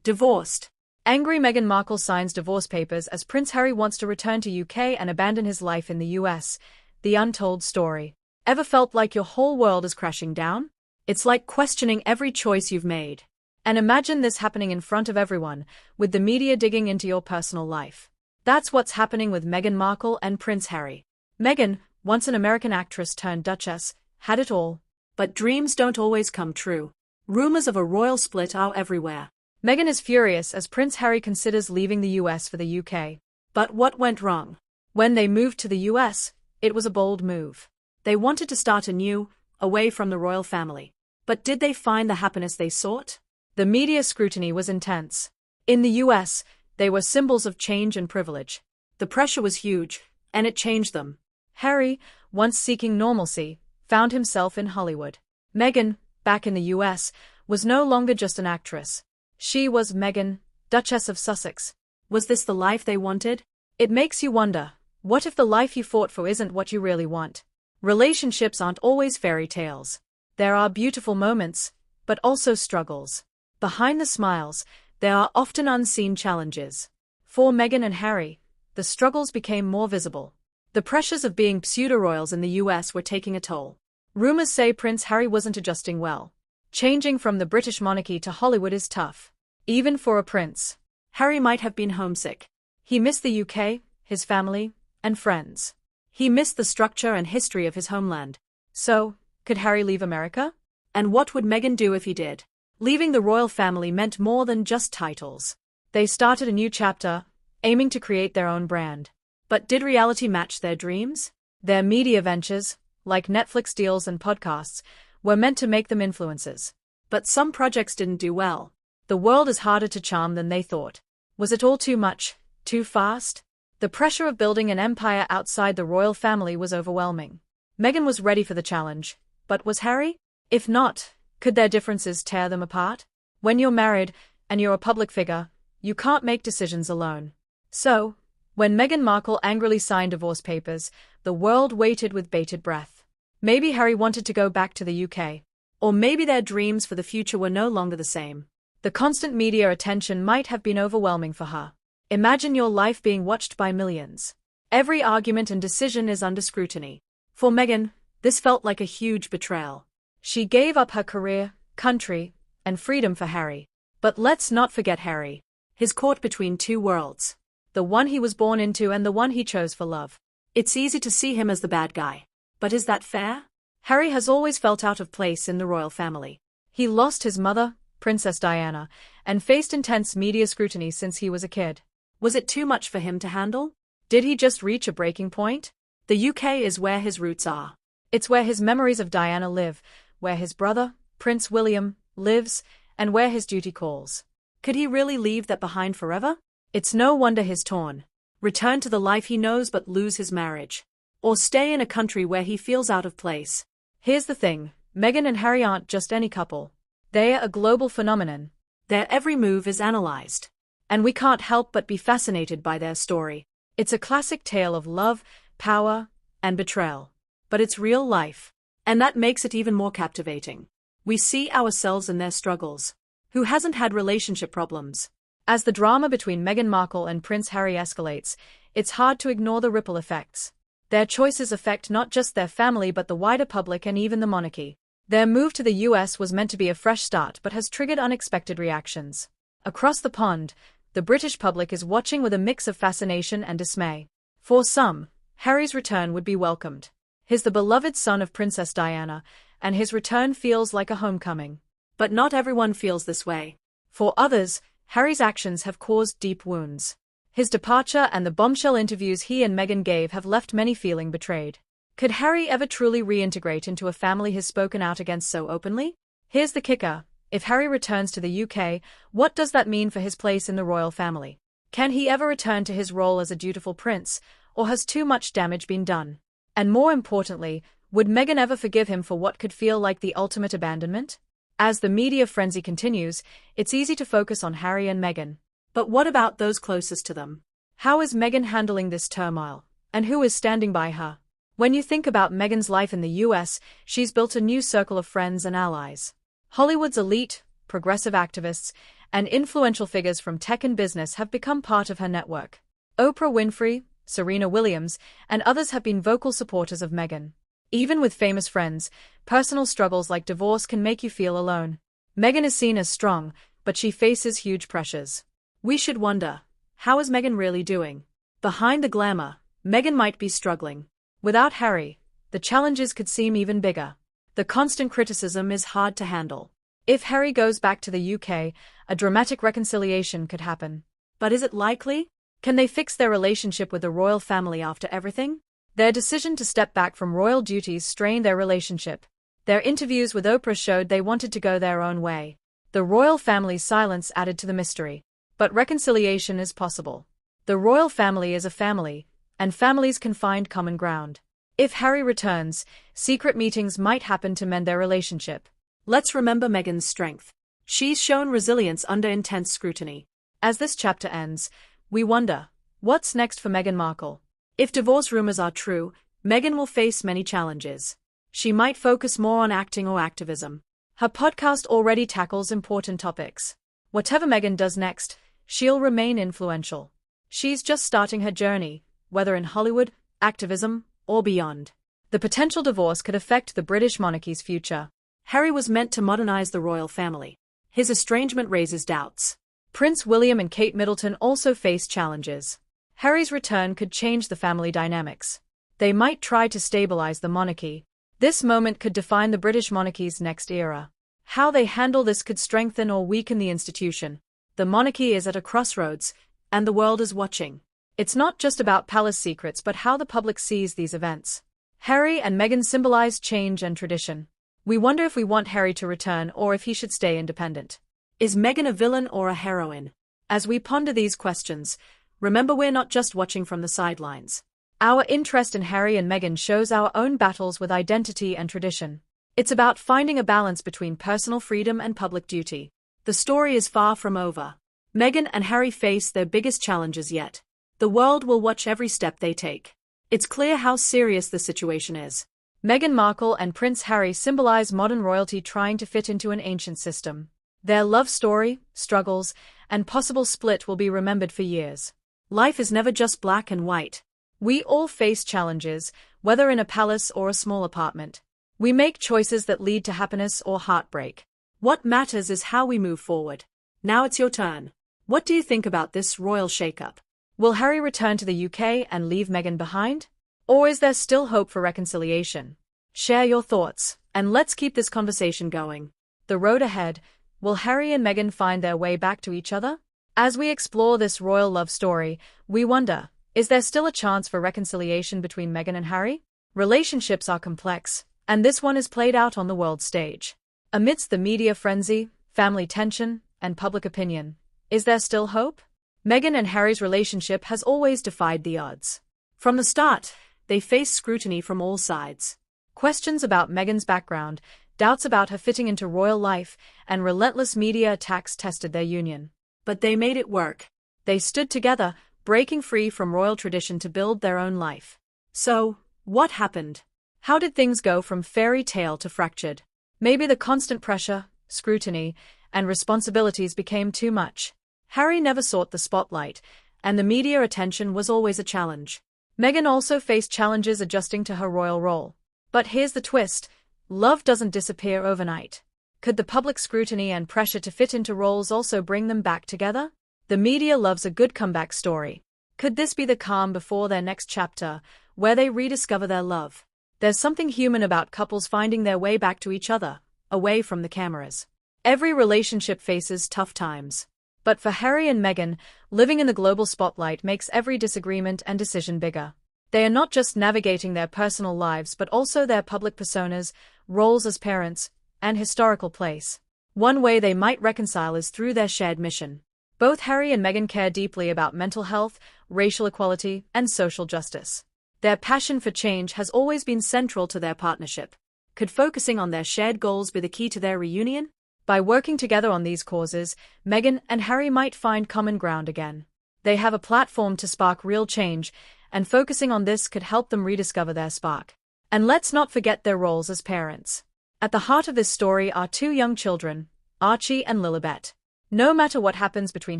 Divorced. Angry Meghan Markle signs divorce papers as Prince Harry wants to return to UK and abandon his life in the US. The untold story. Ever felt like your whole world is crashing down? It's like questioning every choice you've made. And imagine this happening in front of everyone, with the media digging into your personal life. That's what's happening with Meghan Markle and Prince Harry. Meghan, once an American actress turned duchess, had it all. But dreams don't always come true. Rumors of a royal split are everywhere. Meghan is furious as Prince Harry considers leaving the US for the UK. But what went wrong? When they moved to the US, it was a bold move. They wanted to start anew, away from the royal family. But did they find the happiness they sought? The media scrutiny was intense. In the US, they were symbols of change and privilege. The pressure was huge, and it changed them. Harry, once seeking normalcy, found himself in Hollywood. Meghan, back in the US, was no longer just an actress. She was Meghan, Duchess of Sussex. Was this the life they wanted? It makes you wonder, what if the life you fought for isn't what you really want? Relationships aren't always fairy tales. There are beautiful moments, but also struggles. Behind the smiles, there are often unseen challenges. For Meghan and Harry, the struggles became more visible. The pressures of being pseudo-royals in the US were taking a toll. Rumors say Prince Harry wasn't adjusting well. Changing from the British monarchy to Hollywood is tough. Even for a prince. Harry might have been homesick. He missed the UK, his family, and friends. He missed the structure and history of his homeland. So, could Harry leave America? And what would Meghan do if he did? Leaving the royal family meant more than just titles. They started a new chapter, aiming to create their own brand. But did reality match their dreams? Their media ventures, like Netflix deals and podcasts, were meant to make them influencers. But some projects didn't do well. The world is harder to charm than they thought. Was it all too much, too fast? The pressure of building an empire outside the royal family was overwhelming. Meghan was ready for the challenge, but was Harry? If not, could their differences tear them apart? When you're married, and you're a public figure, you can't make decisions alone. So, when Meghan Markle angrily signed divorce papers, the world waited with bated breath. Maybe Harry wanted to go back to the UK. Or maybe their dreams for the future were no longer the same. The constant media attention might have been overwhelming for her. Imagine your life being watched by millions. Every argument and decision is under scrutiny. For Meghan, this felt like a huge betrayal. She gave up her career, country, and freedom for Harry. But let's not forget Harry. His caught between two worlds. The one he was born into and the one he chose for love. It's easy to see him as the bad guy. But is that fair? Harry has always felt out of place in the royal family. He lost his mother, Princess Diana, and faced intense media scrutiny since he was a kid. Was it too much for him to handle? Did he just reach a breaking point? The UK is where his roots are. It's where his memories of Diana live, where his brother, Prince William, lives, and where his duty calls. Could he really leave that behind forever? It's no wonder he's torn. Return to the life he knows but lose his marriage. Or stay in a country where he feels out of place. Here's the thing, Meghan and Harry aren't just any couple. They're a global phenomenon. Their every move is analyzed. And we can't help but be fascinated by their story. It's a classic tale of love, power, and betrayal. But it's real life. And that makes it even more captivating. We see ourselves in their struggles. Who hasn't had relationship problems? As the drama between Meghan Markle and Prince Harry escalates, it's hard to ignore the ripple effects. Their choices affect not just their family but the wider public and even the monarchy. Their move to the US was meant to be a fresh start but has triggered unexpected reactions. Across the pond, the British public is watching with a mix of fascination and dismay. For some, Harry's return would be welcomed. He's the beloved son of Princess Diana, and his return feels like a homecoming. But not everyone feels this way. For others, Harry's actions have caused deep wounds. His departure and the bombshell interviews he and Meghan gave have left many feeling betrayed. Could Harry ever truly reintegrate into a family he's spoken out against so openly? Here's the kicker. If Harry returns to the UK, what does that mean for his place in the royal family? Can he ever return to his role as a dutiful prince, or has too much damage been done? And more importantly, would Meghan ever forgive him for what could feel like the ultimate abandonment? As the media frenzy continues, it's easy to focus on Harry and Meghan. But what about those closest to them? How is Meghan handling this turmoil? And who is standing by her? When you think about Meghan's life in the US, she's built a new circle of friends and allies. Hollywood's elite, progressive activists, and influential figures from tech and business have become part of her network. Oprah Winfrey, Serena Williams, and others have been vocal supporters of Meghan. Even with famous friends, personal struggles like divorce can make you feel alone. Meghan is seen as strong, but she faces huge pressures. We should wonder, how is Meghan really doing? Behind the glamour, Meghan might be struggling. Without Harry, the challenges could seem even bigger. The constant criticism is hard to handle. If Harry goes back to the UK, a dramatic reconciliation could happen. But is it likely? Can they fix their relationship with the royal family after everything? Their decision to step back from royal duties strained their relationship. Their interviews with Oprah showed they wanted to go their own way. The royal family's silence added to the mystery. But reconciliation is possible. The royal family is a family, and families can find common ground. If Harry returns, secret meetings might happen to mend their relationship. Let's remember Meghan's strength. She's shown resilience under intense scrutiny. As this chapter ends, we wonder, what's next for Meghan Markle? If divorce rumors are true, Meghan will face many challenges. She might focus more on acting or activism. Her podcast already tackles important topics. Whatever Meghan does next, she'll remain influential. She's just starting her journey, whether in Hollywood, activism, or beyond. The potential divorce could affect the British monarchy's future. Harry was meant to modernize the royal family. His estrangement raises doubts. Prince William and Kate Middleton also face challenges. Harry's return could change the family dynamics. They might try to stabilize the monarchy. This moment could define the British monarchy's next era. How they handle this could strengthen or weaken the institution. The monarchy is at a crossroads, and the world is watching. It's not just about palace secrets but how the public sees these events. Harry and Meghan symbolize change and tradition. We wonder if we want Harry to return or if he should stay independent. Is Meghan a villain or a heroine? As we ponder these questions, remember we're not just watching from the sidelines. Our interest in Harry and Meghan shows our own battles with identity and tradition. It's about finding a balance between personal freedom and public duty. The story is far from over. Meghan and Harry face their biggest challenges yet. The world will watch every step they take. It's clear how serious the situation is. Meghan Markle and Prince Harry symbolize modern royalty trying to fit into an ancient system. Their love story, struggles, and possible split will be remembered for years. Life is never just black and white. We all face challenges, whether in a palace or a small apartment. We make choices that lead to happiness or heartbreak. What matters is how we move forward. Now it's your turn. What do you think about this royal shakeup? Will Harry return to the UK and leave Meghan behind? Or is there still hope for reconciliation? Share your thoughts, and let's keep this conversation going. The road ahead, will Harry and Meghan find their way back to each other? As we explore this royal love story, we wonder, is there still a chance for reconciliation between Meghan and Harry? Relationships are complex, and this one is played out on the world stage. Amidst the media frenzy, family tension, and public opinion, is there still hope? Meghan and Harry's relationship has always defied the odds. From the start, they faced scrutiny from all sides. Questions about Meghan's background, doubts about her fitting into royal life, and relentless media attacks tested their union. But they made it work. They stood together, breaking free from royal tradition to build their own life. So, what happened? How did things go from fairy tale to fractured? Maybe the constant pressure, scrutiny, and responsibilities became too much. Harry never sought the spotlight, and the media attention was always a challenge. Meghan also faced challenges adjusting to her royal role. But here's the twist, love doesn't disappear overnight. Could the public scrutiny and pressure to fit into roles also bring them back together? The media loves a good comeback story. Could this be the calm before their next chapter, where they rediscover their love? There's something human about couples finding their way back to each other, away from the cameras. Every relationship faces tough times. But for Harry and Meghan, living in the global spotlight makes every disagreement and decision bigger. They are not just navigating their personal lives but also their public personas, roles as parents, and historical place. One way they might reconcile is through their shared mission. Both Harry and Meghan care deeply about mental health, racial equality, and social justice. Their passion for change has always been central to their partnership. Could focusing on their shared goals be the key to their reunion? By working together on these causes, Meghan and Harry might find common ground again. They have a platform to spark real change, and focusing on this could help them rediscover their spark. And let's not forget their roles as parents. At the heart of this story are two young children, Archie and Lilibet. No matter what happens between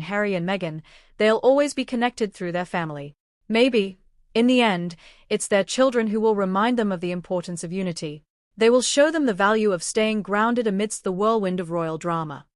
Harry and Meghan, they'll always be connected through their family. Maybe, in the end, it's their children who will remind them of the importance of unity. They will show them the value of staying grounded amidst the whirlwind of royal drama.